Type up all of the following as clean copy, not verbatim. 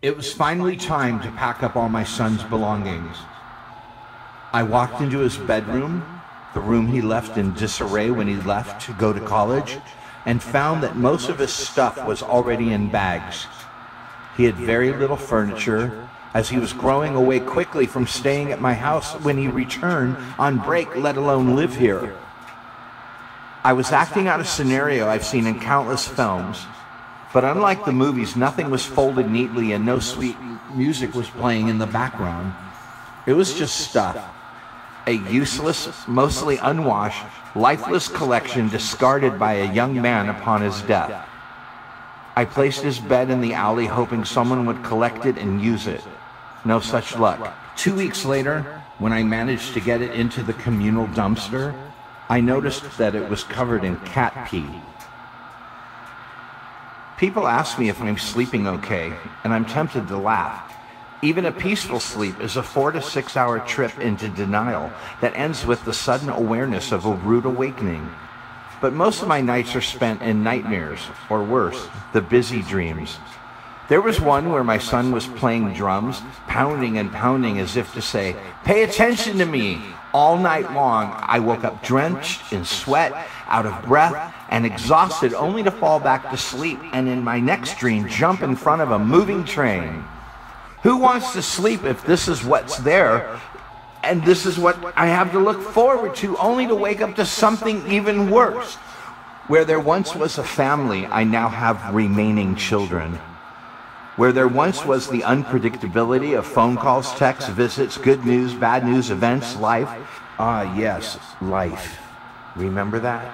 It was finally time to pack up all my son's belongings. I walked into his bedroom, the room he left in disarray when he left to go to college, and found that most of his stuff was already in bags. He had very little furniture, as he was growing away quickly from staying at my house when he returned on break, let alone live here. I was acting out a scenario I've seen in countless films, but unlike the movies, nothing was folded neatly and no sweet music was playing in the background. It was just stuff. A useless, mostly unwashed, lifeless collection discarded by a young man upon his death. I placed his bed in the alley hoping someone would collect it and use it. No such luck. 2 weeks later, when I managed to get it into the communal dumpster, I noticed that it was covered in cat pee. People ask me if I'm sleeping okay, and I'm tempted to laugh. Even a peaceful sleep is a 4 to 6 hour trip into denial that ends with the sudden awareness of a rude awakening. But most of my nights are spent in nightmares, or worse, the busy dreams. There was one where my son was playing drums, pounding and pounding as if to say, "Pay attention to me." All night long, I woke up drenched in sweat, out of breath, and exhausted, only to fall back to sleep and in my next dream jump in front of a moving train. Who wants to sleep if this is what's there, and this is what I have to look forward to, only to wake up to something even worse? Where there once was a family, I now have remaining children. Where there once was the unpredictability of phone calls, texts, visits, good news, bad news, events, life. Ah, yes, life. Remember that?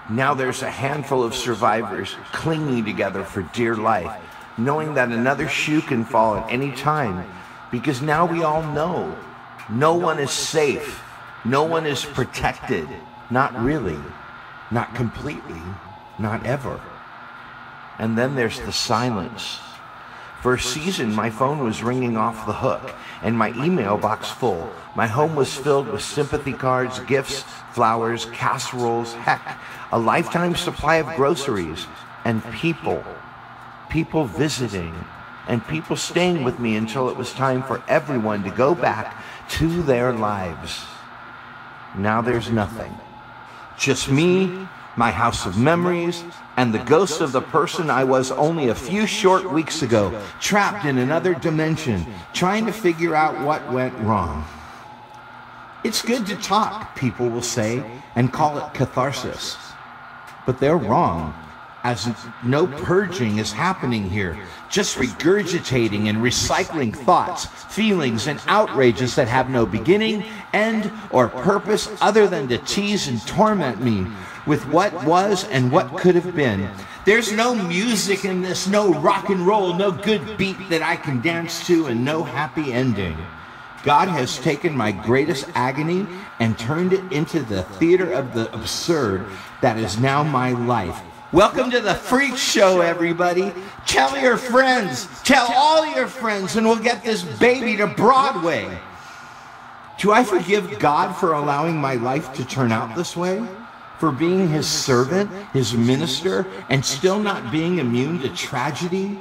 Now there's a handful of survivors clinging together for dear life, knowing that another shoe can fall at any time, because now we all know no one is safe, no one is protected. Not really, not completely, not ever. And then there's the silence. For a season, my phone was ringing off the hook, and my email box full. My home was filled with sympathy cards, gifts, flowers, casseroles, heck, a lifetime supply of groceries, and people visiting, and people staying with me until it was time for everyone to go back to their lives. Now there's nothing. Just me, my house of memories, and the ghost of the person I was only a few short weeks ago, trapped in another dimension, trying to figure out what went wrong. It's good to talk, people will say, and call it catharsis. But they're wrong, as no purging is happening here, just regurgitating and recycling thoughts, feelings, and outrages that have no beginning, end, or purpose other than to tease and torment me with what was and what could have been. There's no music in this, no rock and roll, no good beat that I can dance to, and no happy ending. God has taken my greatest agony and turned it into the theater of the absurd that is now my life. Welcome to the Freak Show, everybody. Tell your friends, tell all your friends, and we'll get this baby to Broadway. Do I forgive God for allowing my life to turn out this way? For being his servant, his minister, and still not being immune to tragedy?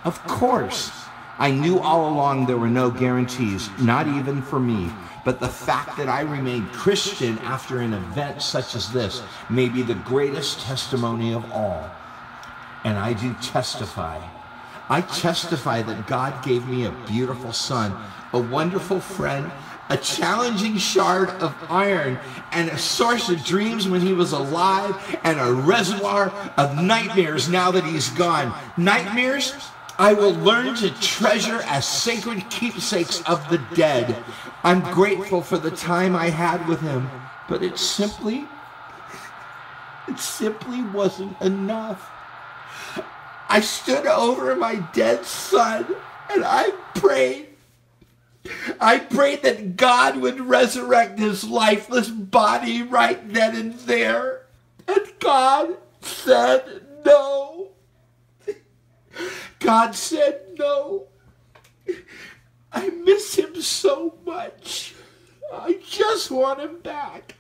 Of course. I knew all along there were no guarantees, not even for me. But the fact that I remained Christian after an event such as this may be the greatest testimony of all. And I do testify. I testify that God gave me a beautiful son, a wonderful friend, a challenging shard of iron, and a source of dreams when he was alive, and a reservoir of nightmares now that he's gone. Nightmares I will learn to treasure as sacred keepsakes of the dead. I'm grateful for the time I had with him, but it simply wasn't enough. I stood over my dead son, and I prayed that God would resurrect his lifeless body right then and there. And God said no. God said no. I miss him so much. I just want him back.